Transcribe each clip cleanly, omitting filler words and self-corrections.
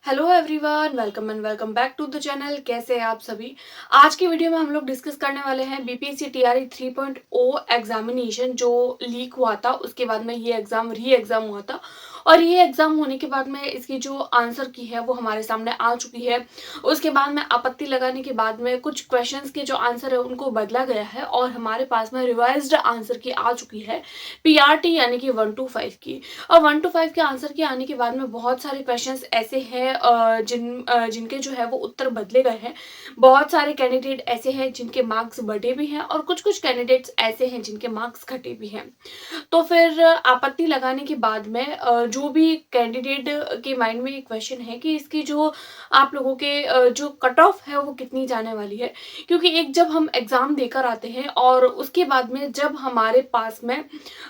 Hello everyone, welcome and welcome back to the channel. कैसे हैं आप सभी। आज की वीडियो में हम लोग डिस्कस करने वाले हैं बीपीएससी टीआरई 3.0 एग्जामिनेशन जो लीक हुआ था। उसके बाद में ये एग्जाम हुआ था और ये एग्जाम होने के बाद में इसकी जो आंसर की है वो हमारे सामने आ चुकी है। उसके बाद में आपत्ति लगाने के बाद में कुछ क्वेश्चंस के जो आंसर है उनको बदला गया है और हमारे पास में रिवाइज्ड आंसर की आ चुकी है पीआरटी यानी कि 1 to 5 की। और 1 to 5 के आंसर के आने के बाद में बहुत सारे क्वेश्चंस ऐसे हैं जिनके जो है वो उत्तर बदले गए हैं। बहुत सारे कैंडिडेट ऐसे हैं जिनके मार्क्स बढ़े भी हैं और कुछ कुछ कैंडिडेट्स ऐसे हैं जिनके मार्क्स घटे भी हैं। तो फिर आपत्ति लगाने के बाद में जो भी कैंडिडेट के माइंड में ये क्वेश्चन है कि इसकी जो आप लोगों के जो कट ऑफ है वो कितनी जाने वाली है। क्योंकि एक जब हम एग्जाम देकर आते हैं और उसके बाद में जब हमारे पास में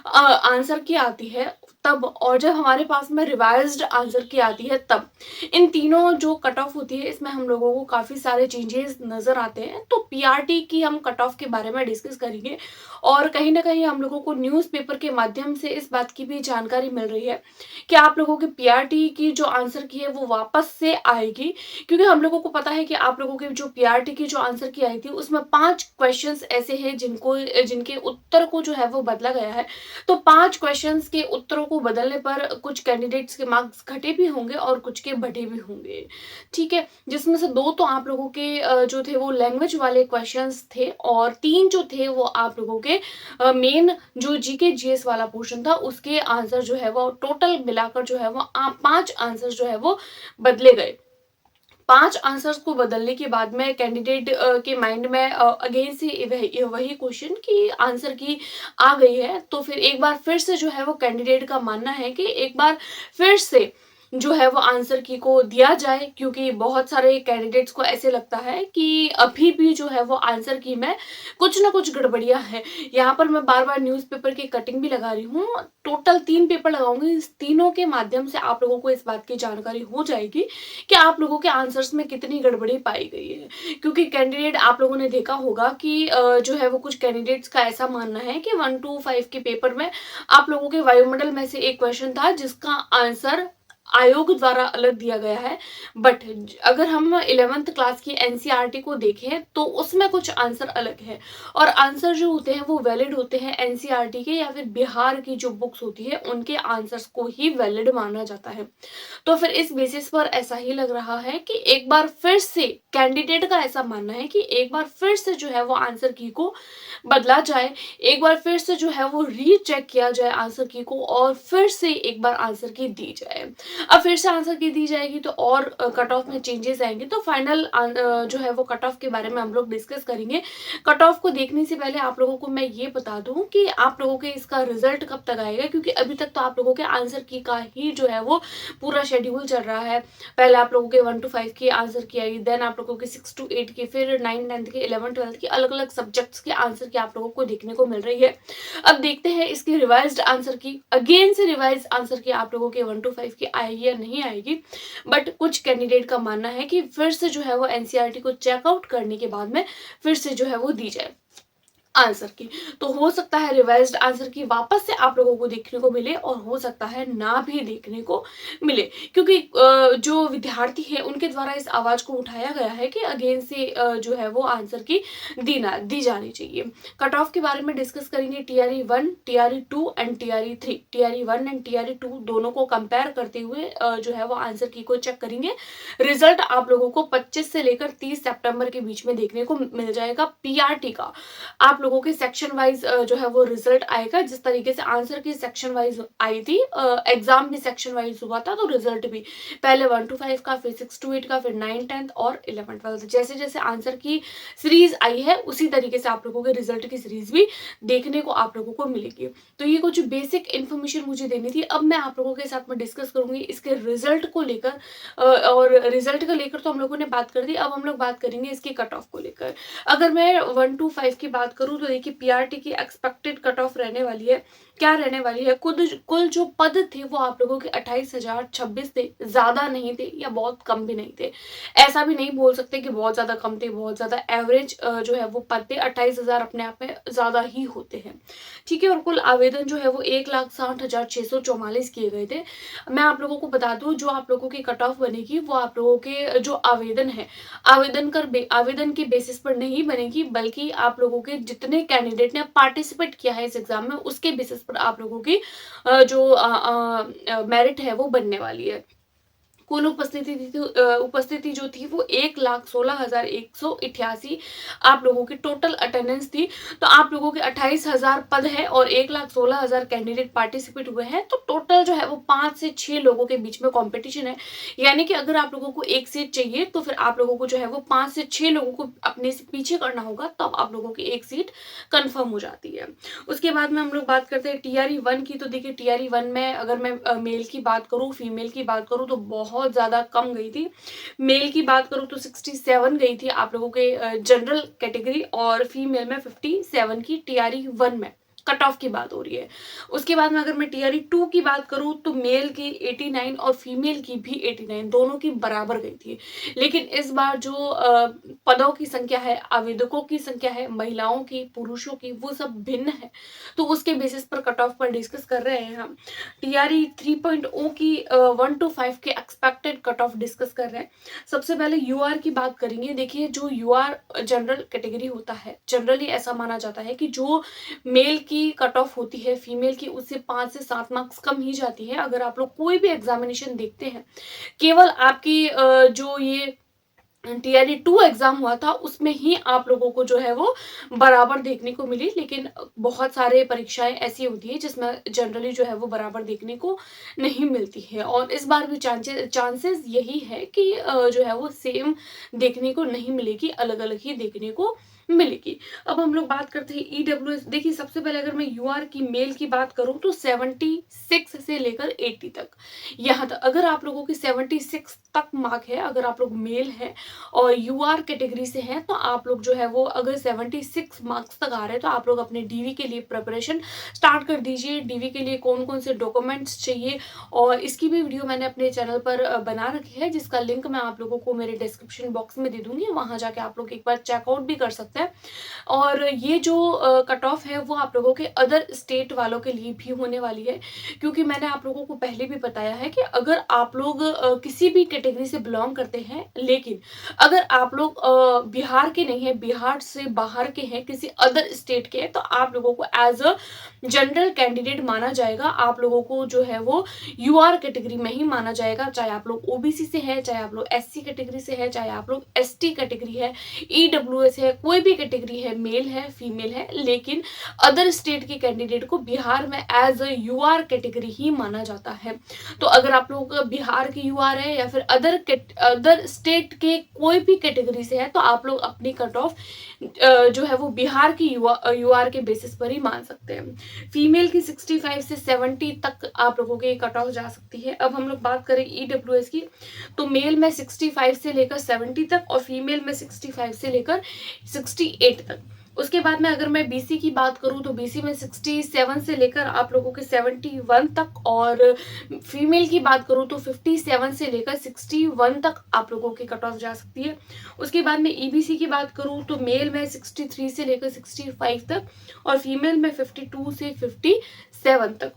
आंसर की आती है तब, और जब हमारे पास में रिवाइज्ड आंसर की आती है तब, इन तीनों जो कट ऑफ होती है इसमें हम लोगों को काफ़ी सारे चेंजेस नज़र आते हैं। तो पीआरटी की हम कट ऑफ के बारे में डिस्कस करेंगे और कहीं ना कहीं हम लोगों को न्यूज़पेपर के माध्यम से इस बात की भी जानकारी मिल रही है कि आप लोगों के पीआरटी की जो आंसर की है वो वापस से आएगी। क्योंकि हम लोगों को पता है कि आप लोगों के जो पीआरटी की जो आंसर की आई थी उसमें 5 क्वेश्चंस ऐसे हैं जिनके उत्तर को जो है वो बदला गया है। तो 5 क्वेश्चंस के उत्तरों को बदलने पर कुछ कैंडिडेट्स के मार्क्स घटे भी होंगे और कुछ के बढ़े भी होंगे। ठीक है, जिसमें से 2 तो आप लोगों के जो थे वो लैंग्वेज वाले क्वेश्चंस थे और 3 जो थे वो आप लोगों के मेन जो जीके जीएस वाला पोर्शन था उसके आंसर जो है वो टोटल मिलाकर जो है वो 5 आंसर जो है वो बदले गए। 5 आंसर्स को बदलने के बाद में कैंडिडेट के माइंड में अगेन से वही क्वेश्चन की आंसर की आ गई है। तो फिर एक बार फिर से जो है वो कैंडिडेट का मानना है कि एक बार फिर से जो है वो आंसर की को दिया जाए। क्योंकि बहुत सारे कैंडिडेट्स को ऐसे लगता है कि अभी भी जो है वो आंसर की में कुछ ना कुछ गड़बड़ियां हैं। यहाँ पर मैं बार बार न्यूज़पेपर की कटिंग भी लगा रही हूँ। टोटल 3 पेपर लगाऊंगी, इस तीनों के माध्यम से आप लोगों को इस बात की जानकारी हो जाएगी कि आप लोगों के आंसर्स में कितनी गड़बड़ी पाई गई है। क्योंकि कैंडिडेट आप लोगों ने देखा होगा कि जो है वो कुछ कैंडिडेट्स का ऐसा मानना है कि 1 to 5 के पेपर में आप लोगों के वायुमंडल में से एक क्वेश्चन था जिसका आंसर आयोग द्वारा अलग दिया गया है। बट अगर हम 11th क्लास की एनसीईआरटी को देखें तो उसमें कुछ आंसर अलग है और आंसर जो होते हैं वो वैलिड होते हैं एनसीईआरटी के या फिर बिहार की जो बुक्स होती है उनके आंसर्स को ही वैलिड माना जाता है। तो फिर इस बेसिस पर ऐसा ही लग रहा है कि एक बार फिर से कैंडिडेट का ऐसा मानना है कि एक बार फिर से जो है वो आंसर की को बदला जाए, एक बार फिर से जो है वो रीचेक किया जाए आंसर की को और फिर से एक बार आंसर की दी जाए। अब फिर से आंसर की दी जाएगी तो और कट ऑफ में चेंजेस आएंगे। तो फाइनल जो है वो कट ऑफ के बारे में हम लोग डिस्कस करेंगे। कट ऑफ को देखने से पहले आप लोगों को मैं ये बता दूं कि आप लोगों के इसका रिजल्ट कब तक आएगा। क्योंकि अभी तक तो आप लोगों के आंसर की का ही जो है वो पूरा शेड्यूल चल रहा है। पहले आप लोगों के 1 to 5 की आंसर की आई, देन आप लोगों के 6 to 8 की, फिर 9th 10th के, 11th 12th की, अलग अलग सब्जेक्ट्स के आंसर की आप लोगों को देखने को मिल रही है। अब देखते हैं इसकी रिवाइज्ड आंसर की, अगेन से रिवाइज आंसर की आप लोगों के 1 to 5 की आएगी या नहीं आएगी। बट कुछ कैंडिडेट का मानना है कि फिर से जो है वो एनसीईआरटी को चेकआउट करने के बाद में फिर से जो है वो दी जाए आंसर की। तो हो सकता है रिवाइज्ड आंसर की वापस से आप लोगों को देखने को मिले और हो सकता है ना भी देखने को मिले। क्योंकि जो विद्यार्थी है उनके द्वारा इस आवाज को उठाया गया है कि अगेन से जो है वो आंसर की दी जानी चाहिए। कट ऑफ के बारे में डिस्कस करेंगे। TRE 1, TRE 2 and TRE 3, TRE 1 and TRE 2 दोनों को कंपेयर करते हुए जो है वो आंसर की को चेक करेंगे। रिजल्ट आप लोगों को 25 से लेकर 30 सितंबर के बीच में देखने को मिल जाएगा पीआरटी का। आप लोगों के सेक्शन वाइज जो है वो रिजल्ट आएगा। जिस तरीके से आंसर की सेक्शन वाइज आई थी, एग्जाम भी सेक्शन वाइज हुआ था, तो रिजल्ट भी पहले 1 to 5 का, फिर 6 to 8 का, फिर 9th 10th और 11th 12th। जैसे जैसे आंसर की सीरीज आई है उसी तरीके से आप लोगों के रिजल्ट की सीरीज भी देखने को आप लोगों को मिलेगी। तो ये कुछ बेसिक इन्फॉर्मेशन मुझे देनी थी। अब मैं आप लोगों के साथ में डिस्कस करूंगी इसके रिजल्ट को लेकर। और रिजल्ट को लेकर तो हम लोगों ने बात कर दी, अब हम लोग बात करेंगे इसकी कट ऑफ को लेकर। अगर मैं 1 to 5 की बात करूं तो देखिए पीआरटी की एक्सपेक्टेड कट ऑफ रहने वाली है क्या रहने वाली है, कुल जो पद थे वो आप लोगों के 28,026 थे, ज़्यादा नहीं थे या बहुत कम भी नहीं थे। ऐसा भी नहीं बोल सकते कि बहुत ज़्यादा कम थे, बहुत ज़्यादा एवरेज जो है वो पद थे। 28,000 अपने आप में ज़्यादा ही होते हैं, ठीक है। और कुल आवेदन जो है वो 1,60,644 किए गए थे। मैं आप लोगों को बता दूँ, जो आप लोगों की कट ऑफ बनेगी वो आप लोगों के जो आवेदन है, आवेदन के बेसिस पर नहीं बनेगी, बल्कि आप लोगों के जितने कैंडिडेट ने पार्टिसिपेट किया है इस एग्जाम में उसके बेसिस पर आप लोगों की जो मेरिट है वो बनने वाली है। कुल उपस्थिति जो थी वो 1,16,188 आप लोगों की टोटल अटेंडेंस थी। तो आप लोगों के 28,000 पद है और 1,16,000 कैंडिडेट पार्टिसिपेट हुए हैं, तो टोटल जो है वो 5 से 6 लोगों के बीच में कंपटीशन है। यानी कि अगर आप लोगों को एक सीट चाहिए तो फिर आप लोगों को जो है वो 5 से 6 लोगों को अपने से पीछे करना होगा, तब आप लोगों की एक सीट कंफर्म हो जाती है। उसके बाद में हम लोग बात करते हैं टीआरई 1 की। तो देखिए टीआरई 1 में अगर मैं मेल की बात करूँ, फीमेल की बात करूँ तो बहुत ज़्यादा कम गई थी। मेल की बात करूँ तो 67 गई थी आप लोगों के जनरल कैटेगरी, और फीमेल में 57 की टीआरई 1 में कट ऑफ की बात हो रही है। उसके बाद में अगर मैं टीआरई 2 की बात करूँ तो मेल की 89 और फीमेल की भी 89, दोनों की बराबर गई थी। लेकिन इस बार जो पदों की संख्या है, आवेदकों की संख्या है, महिलाओं की, पुरुषों की, वो सब भिन्न है। तो उसके बेसिस पर कट ऑफ पर डिस्कस कर रहे हैं हम। टीआरई 3.0 की 1 to 5 के एक्सपेक्टेड कट ऑफ डिस्कस कर रहे हैं। सबसे पहले यूआर की बात करेंगे। देखिए जो यूआर जनरल कैटेगरी होता है, जनरली ऐसा माना जाता है कि जो मेल की कट ऑफ होती है फीमेल की उससे 5 से 7 मार्क्स कम ही जाती है। अगर आप लोग कोई भी एग्जामिनेशन देखते हैं, केवल आपकी जो ये टीआरई 2 एग्जाम हुआ था उसमें ही आप लोगों को जो है वो बराबर देखने को मिली। लेकिन बहुत सारे परीक्षाएं ऐसी होती है जिसमें जनरली जो है वो बराबर देखने को नहीं मिलती है, और इस बार भी चांसेस यही है कि जो है वो सेम देखने को नहीं मिलेगी, अलग अलग ही देखने को मिलेगी। अब हम लोग बात करते हैं ईडब्ल्यूएस। देखिए सबसे पहले अगर मैं यूआर की मेल की बात करूं तो 76 से लेकर 80 तक, यहाँ तक अगर आप लोगों की 76 तक मार्क है, अगर आप लोग मेल हैं और यूआर कैटेगरी से हैं, तो आप लोग जो है वो अगर 76 मार्क्स तक आ रहे हैं तो आप लोग अपने डीवी के लिए प्रिपरेशन स्टार्ट कर दीजिए। डीवी के लिए कौन कौन से डॉक्यूमेंट्स चाहिए, और इसकी भी वीडियो मैंने अपने चैनल पर बना रखी है, जिसका लिंक मैं आप लोगों को मेरे डिस्क्रिप्शन बॉक्स में दे दूंगी, वहां जाके आप लोग एक बार चेकआउट भी कर सकते हैं। और ये जो कट ऑफ है वो आप लोगों के अदर स्टेट वालों के लिए भी होने वाली है, क्योंकि मैंने आप लोगों को पहले भी बताया है कि अगर आप लोग किसी भी कैटेगरी से बिलोंग करते हैं, लेकिन अगर आप लोग बिहार के नहीं है, बिहार से बाहर के हैं, किसी अदर स्टेट के हैं, तो आप लोगों को एज अ जनरल कैंडिडेट माना जाएगा। आप लोगों को जो है वो यूआर कैटेगरी में ही माना जाएगा, चाहे आप लोग ओबीसी से है, चाहे आप लोग एससी कैटेगरी से है, चाहे आप लोग एसटी कैटेगरी है, ईडब्ल्यूएस है, कोई भी कैटेगरी है, मेल है, फीमेल है। लेकिन अदर स्टेट के कैंडिडेट को बिहार में एज अ यूआर कैटेगरी ही माना जाता है। तो अगर आप लोग बिहार के यूआर है या फिर अदर स्टेट के कोई भी कैटेगरी से है, तो आप लोग अपनी कट ऑफ जो है वो बिहार की यूआर के बेसिस पर ही मान सकते हैं। फीमेल की 65 से 70 तक आप लोगों के कट ऑफ जा सकती है। अब हम लोग बात करें ईडब्ल्यूएस की, तो मेल में 65 से लेकर 70 तक और फीमेल में 65 से लेकर 68 तक। उसके बाद में अगर मैं बीसी की बात करूं तो बीसी में 67 से लेकर आप लोगों के 71 तक, और फीमेल की बात करूं तो 57 से लेकर 61 तक आप लोगों की कट ऑफ जा सकती है। उसके बाद में ईबीसी की बात करूं तो मेल में 63 से लेकर 65 तक और फीमेल में 52 से 57 तक।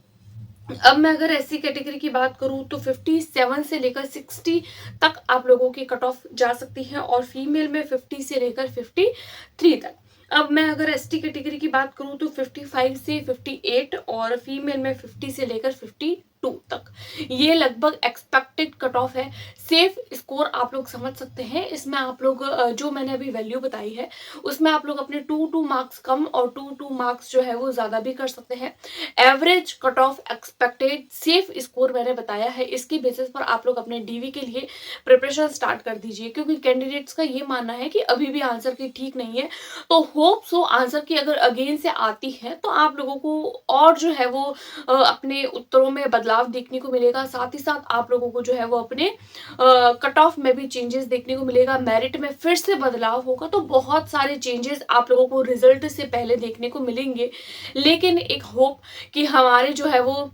अब मैं अगर एससी कैटेगरी की बात करूं तो 57 से लेकर 60 तक आप लोगों की कट ऑफ जा सकती है, और फीमेल में 50 से लेकर 53 तक। अब मैं अगर एसटी कैटेगरी की बात करूं तो 55 से 58 और फीमेल में 50 से लेकर 52 तक। ये लगभग एक्सपेक्टेड कट ऑफ है। सेफ स्कोर आप लोग समझ सकते हैं। इसमें आप लोग जो मैंने अभी वैल्यू बताई है उसमें आप लोग अपने 2 मार्क्स कम और 2 मार्क्स जो है वो ज्यादा भी कर सकते हैं। Average cut off expected safe score मैंने बताया है, इसके बेसिस पर आप लोग अपने डीवी के लिए प्रिपरेशन स्टार्ट कर दीजिए, क्योंकि कैंडिडेट्स का ये मानना है कि अभी भी आंसर की ठीक नहीं है। तो होप सो आंसर की अगर अगेन से आती है तो आप लोगों को और जो है वो अपने उत्तरों में बदलाव बदलाव देखने को मिलेगा। साथ ही साथ आप लोगों को जो है वो अपने कट ऑफ में भी चेंजेस देखने को मिलेगा, मेरिट में फिर से बदलाव होगा। तो बहुत सारे चेंजेस आप लोगों को रिजल्ट से पहले देखने को मिलेंगे। लेकिन एक होप कि हमारे जो है वो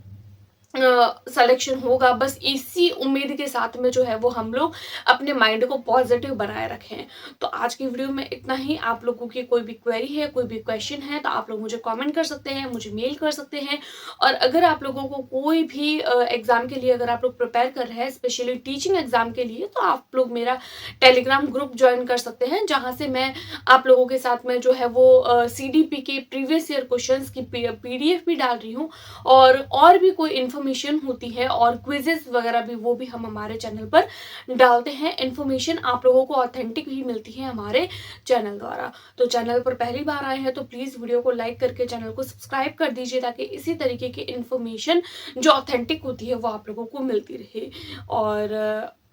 सिलेक्शन होगा, बस इसी उम्मीद के साथ में जो है वो हम लोग अपने माइंड को पॉजिटिव बनाए रखें। तो आज की वीडियो में इतना ही। आप लोगों की कोई भी क्वेरी है, कोई भी क्वेश्चन है, तो आप लोग मुझे कमेंट कर सकते हैं, मुझे मेल कर सकते हैं। और अगर आप लोगों को कोई भी एग्जाम के लिए अगर आप लोग प्रिपेयर कर रहे हैं, स्पेशली टीचिंग एग्जाम के लिए, तो आप लोग मेरा टेलीग्राम ग्रुप ज्वाइन कर सकते हैं, जहाँ से मैं आप लोगों के साथ में जो है वो CDP के प्रीवियस ईयर क्वेश्चन की PDF भी डाल रही हूँ। और भी कोई इन्फॉर्मेशन होती है और क्विजेस वगैरह भी, वो भी हम हमारे चैनल पर डालते हैं। इन्फॉर्मेशन आप लोगों को ऑथेंटिक ही मिलती है हमारे चैनल द्वारा। तो चैनल पर पहली बार आए हैं तो प्लीज वीडियो को लाइक करके चैनल को सब्सक्राइब कर दीजिए, ताकि इसी तरीके की इन्फॉर्मेशन जो ऑथेंटिक होती है वो आप लोगों को मिलती रहे। और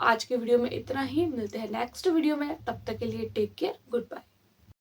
आज के वीडियो में इतना ही। मिलते हैं नेक्स्ट वीडियो में, तब तक के लिए टेक केयर, गुड बाय।